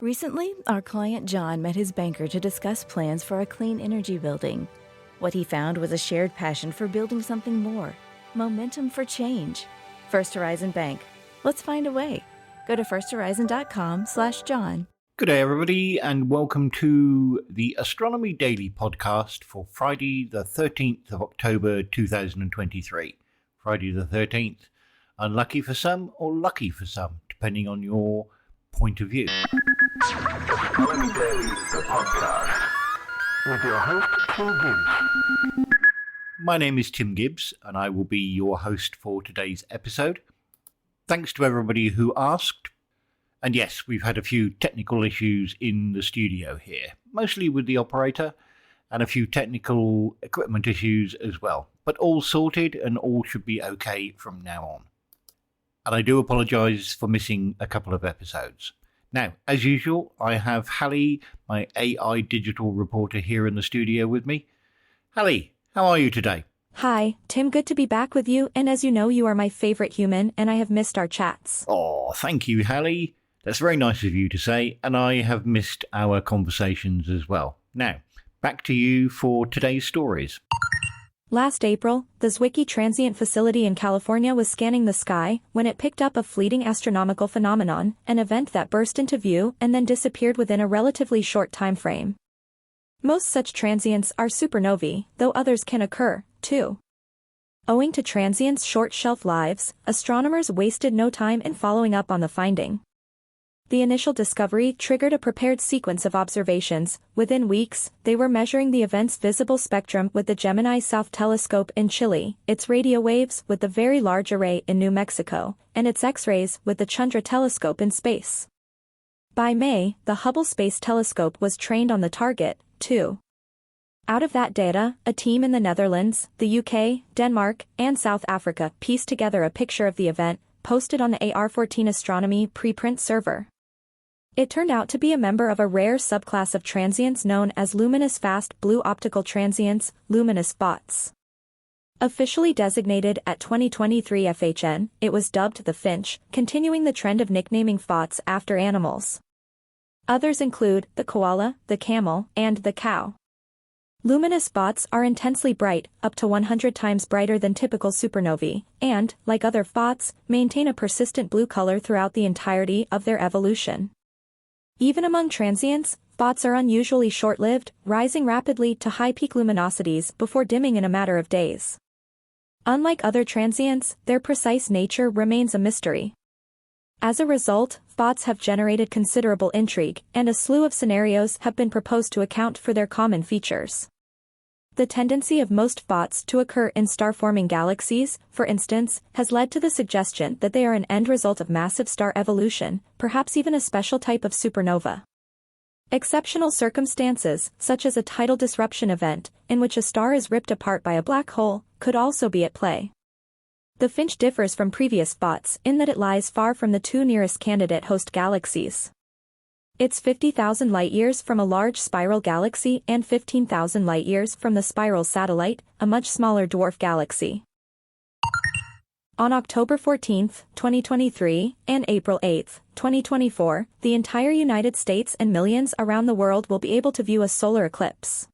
Recently, our client John met his banker to discuss plans for a clean energy building. What he found was a shared passion for building something more. Momentum for change. First Horizon Bank. Let's find a way. Go to firsthorizon.com/John. Good day, everybody, and welcome to the Astronomy Daily podcast for Friday, the 13th of October, 2023. Friday the 13th. Unlucky for some or lucky for some, depending on your point of view. Astronomy Daily, the podcast, with your host, Tim Gibbs. My name is Tim Gibbs, and I will be your host for today's episode. Thanks to everybody who asked. And yes, we've had a few technical issues in the studio here, mostly with the operator, and a few technical equipment issues as well. But all sorted, and all should be okay from now on. And I do apologise for missing a couple of episodes. Now, as usual, I have Hallie, my AI digital reporter, here in the studio with me. Hallie, how are you today? Hi, Tim, good to be back with you, and as you know, you are my favourite human, and I have missed our chats. Oh, thank you, Hallie. That's very nice of you to say, and I have missed our conversations as well. Now, back to you for today's stories. Last April, the Swicky Transient Facility in California was scanning the sky when it picked up a fleeting astronomical phenomenon, an event that burst into view and then disappeared within a relatively short time frame. Most such transients are supernovae, though others can occur, too. Owing to transients' short shelf lives, astronomers wasted no time in following up on the finding. The initial discovery triggered a prepared sequence of observations. Within weeks, they were measuring the event's visible spectrum with the Gemini South Telescope in Chile, its radio waves with the Very Large Array in New Mexico, and its X-rays with the Chandra telescope in space. By May, the Hubble Space Telescope was trained on the target, too. Out of that data, a team in the Netherlands, the UK, Denmark, and South Africa pieced together a picture of the event, posted on the AR-14 Astronomy preprint server. It turned out to be a member of a rare subclass of transients known as luminous fast blue optical transients, luminous spots. Officially designated at 2023 FHN, it was dubbed the Finch, continuing the trend of nicknaming spots after animals. Others include the koala, the camel, and the cow. Luminous spots are intensely bright, up to 100 times brighter than typical supernovae, and, like other spots, maintain a persistent blue color throughout the entirety of their evolution. Even among transients, spots are unusually short-lived, rising rapidly to high peak luminosities before dimming in a matter of days. Unlike other transients, their precise nature remains a mystery. As a result, spots have generated considerable intrigue, and a slew of scenarios have been proposed to account for their common features. The tendency of most spots to occur in star-forming galaxies, for instance, has led to the suggestion that they are an end result of massive star evolution, perhaps even a special type of supernova. Exceptional circumstances, such as a tidal disruption event, in which a star is ripped apart by a black hole, could also be at play. The Finch differs from previous spots in that it lies far from the two nearest candidate host galaxies. It's 50,000 light-years from a large spiral galaxy and 15,000 light-years from the spiral satellite, a much smaller dwarf galaxy. On October 14, 2023, and April 8, 2024, the entire United States and millions around the world will be able to view a solar eclipse.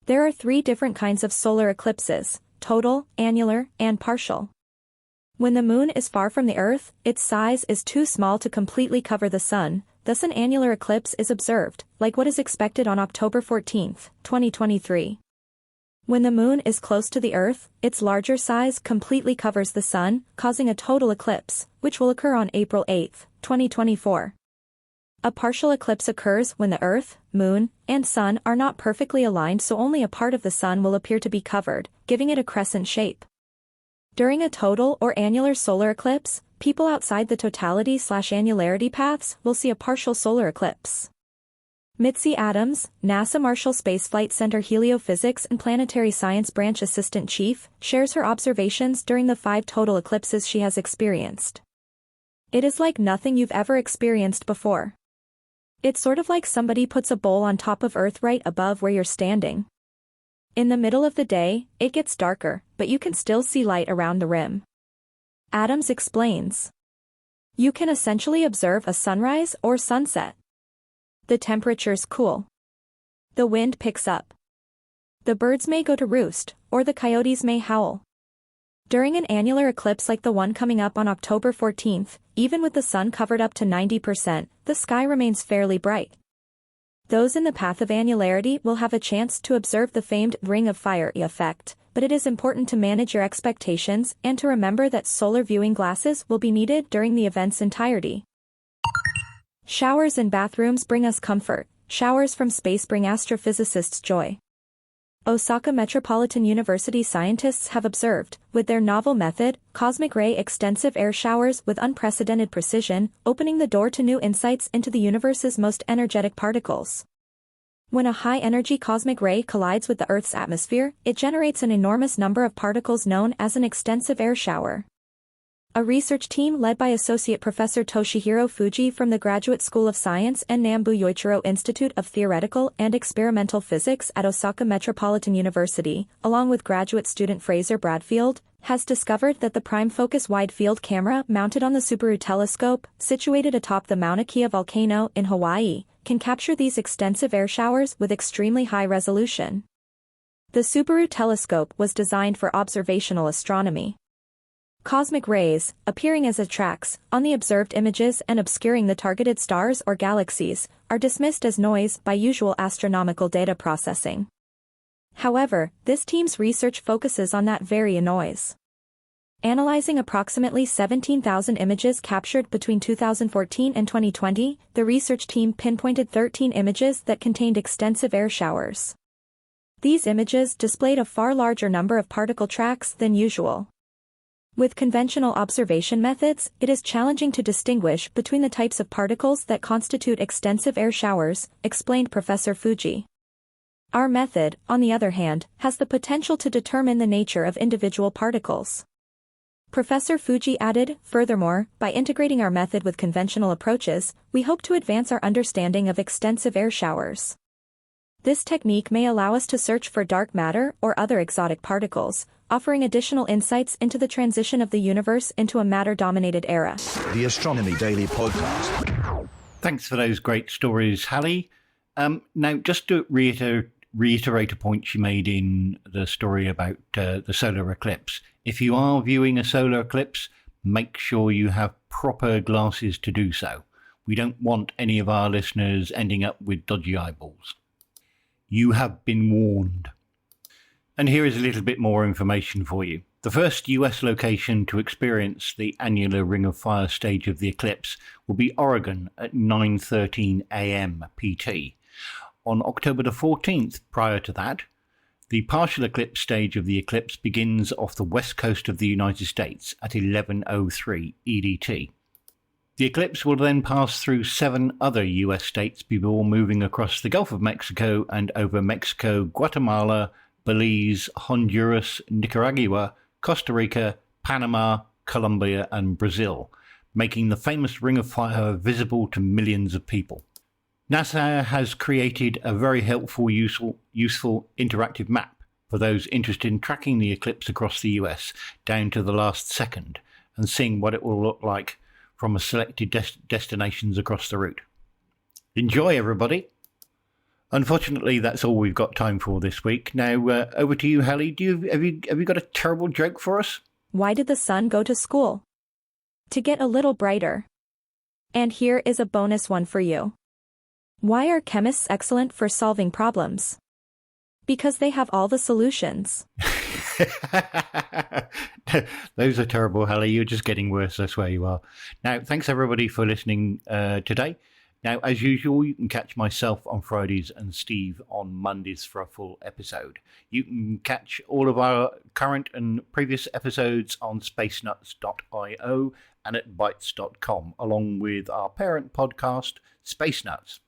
There are 3 different kinds of solar eclipses: total, annular, and partial. When the moon is far from the Earth, its size is too small to completely cover the sun. Thus an annular eclipse is observed, like what is expected on October 14, 2023. When the moon is close to the Earth, its larger size completely covers the sun, causing a total eclipse, which will occur on April 8, 2024. A partial eclipse occurs when the Earth, moon, and sun are not perfectly aligned, so only a part of the sun will appear to be covered, giving it a crescent shape. During a total or annular solar eclipse, people outside the totality/annularity paths will see a partial solar eclipse. Midsy Adams, NASA Marshall Space Flight Center Heliophysics and Planetary Science Branch Assistant Chief, shares her observations during the 5 total eclipses she has experienced. It is like nothing you've ever experienced before. It's sort of like somebody puts a bowl on top of Earth right above where you're standing. In the middle of the day, it gets darker, but you can still see light around the rim. Adams explains. You can essentially observe a sunrise or sunset. The temperatures cool. The wind picks up. The birds may go to roost, or the coyotes may howl. During an annular eclipse like the one coming up on October 14th, even with the sun covered up to 90%, the sky remains fairly bright. Those in the path of annularity will have a chance to observe the famed Ring of Fire effect, but it is important to manage your expectations and to remember that solar viewing glasses will be needed during the event's entirety. Showers in bathrooms bring us comfort. Showers from space bring astrophysicists joy. Osaka Metropolitan University scientists have observed, with their novel method, cosmic ray extensive air showers with unprecedented precision, opening the door to new insights into the universe's most energetic particles. When a high-energy cosmic ray collides with the Earth's atmosphere, it generates an enormous number of particles known as an extensive air shower. A research team led by Associate Professor Toshihiro Fuji from the Graduate School of Science and Nambu Yoichiro Institute of Theoretical and Experimental Physics at Osaka Metropolitan University, along with graduate student Fraser Bradfield, has discovered that the prime focus wide-field camera mounted on the Subaru telescope, situated atop the Mauna Kea volcano in Hawaii, can capture these extensive air showers with extremely high resolution. The Subaru telescope was designed for observational astronomy. Cosmic rays, appearing as attracts on the observed images and obscuring the targeted stars or galaxies, are dismissed as noise by usual astronomical data processing. However, this team's research focuses on that very noise. Analyzing approximately 17,000 images captured between 2014 and 2020, the research team pinpointed 13 images that contained extensive air showers. These images displayed a far larger number of particle tracks than usual. With conventional observation methods, it is challenging to distinguish between the types of particles that constitute extensive air showers, explained Professor Fuji. Our method, on the other hand, has the potential to determine the nature of individual particles. Professor Fuji added, furthermore, by integrating our method with conventional approaches, we hope to advance our understanding of extensive air showers. This technique may allow us to search for dark matter or other exotic particles, offering additional insights into the transition of the universe into a matter-dominated era. The Astronomy Daily Podcast. Thanks for those great stories, Hallie. Now, just to reiterate a point she made in the story about the solar eclipse. If you are viewing a solar eclipse, make sure you have proper glasses to do so. We don't want any of our listeners ending up with dodgy eyeballs. You have been warned. And here is a little bit more information for you. The first US location to experience the annular Ring of Fire stage of the eclipse will be Oregon at 9:13 a.m. PT. On October the 14th, prior to that, the partial eclipse stage of the eclipse begins off the west coast of the United States at 11:03 EDT. The eclipse will then pass through 7 other US states before moving across the Gulf of Mexico and over Mexico, Guatemala, Belize, Honduras, Nicaragua, Costa Rica, Panama, Colombia and Brazil, making the famous Ring of Fire visible to millions of people. NASA has created a very helpful, useful interactive map for those interested in tracking the eclipse across the US down to the last second and seeing what it will look like from a selected destinations across the route. Enjoy, everybody. Unfortunately, that's all we've got time for this week. Now, over to you, Hallie. Have you got a terrible joke for us? Why did the sun go to school? To get a little brighter. And here is a bonus one for you. Why are chemists excellent for solving problems? Because they have all the solutions. Those are terrible, Hallie. You're just getting worse, I swear you are. Now, thanks everybody for listening today. Now, as usual, you can catch myself on Fridays and Steve on Mondays for a full episode. You can catch all of our current and previous episodes on spacenuts.io and at bytes.com, along with our parent podcast, Space Nuts.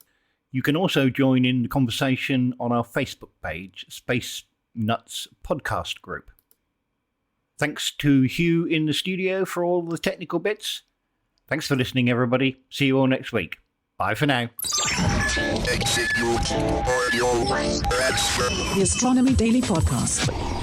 You can also join in the conversation on our Facebook page, Space Nuts Podcast Group. Thanks to Hugh in the studio for all the technical bits. Thanks for listening, everybody. See you all next week. Bye for now. The Astronomy Daily Podcast.